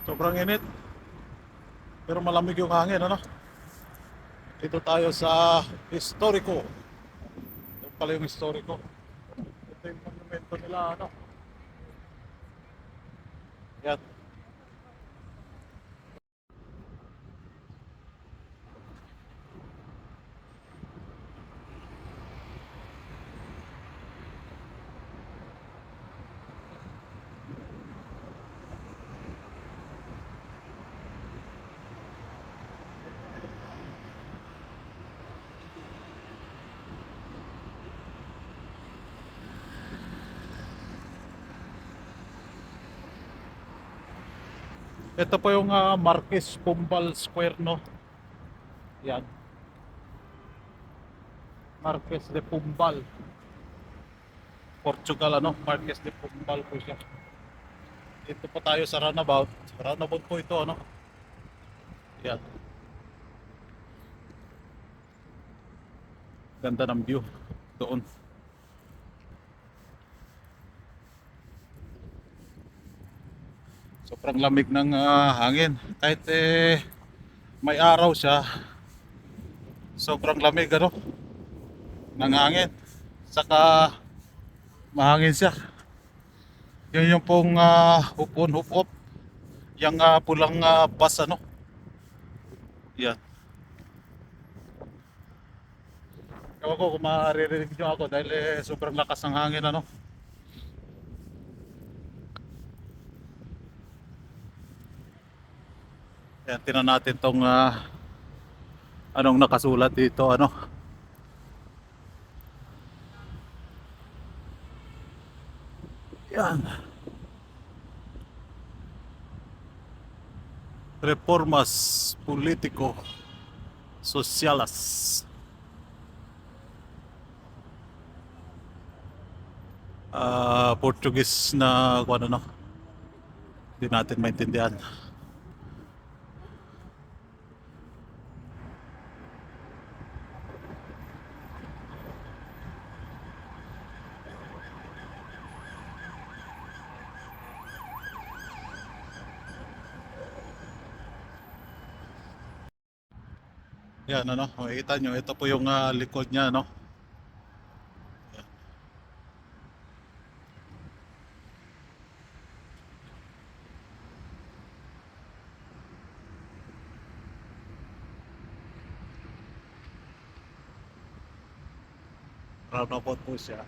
Sobrang init, pero malamig yung hangin, ano? Dito tayo sa historiko. Ito pala yung historiko. Ito yung monumento nila, ano? Yan. Ito po yung Marquez Pombal Square, no? Yan. Marquez de Pombal. Portugal, ano? Marquez de Pombal po siya. Dito po tayo sa runabout. Runabout po ito, ano? Yan. Ganda ng view doon. Sobrang lamig ng hangin. Kahit may araw siya, sobrang lamig, ano, ng hangin. Saka mahangin siya. Yun yung pong hoop on hoop off. Yung pulang bus, ano. Yan. Ewan ko kung maririnig nyo ako dahil sobrang lakas ng hangin, ano. Yan, tinan natin tong anong nakasulat dito, ano. Yan. Reformas politiko socialas. Portuguese na kung ano, no. Hindi natin maintindihan. Yan, ano, makikita nyo, ito po yung likod niya, no. Roundabout po siya.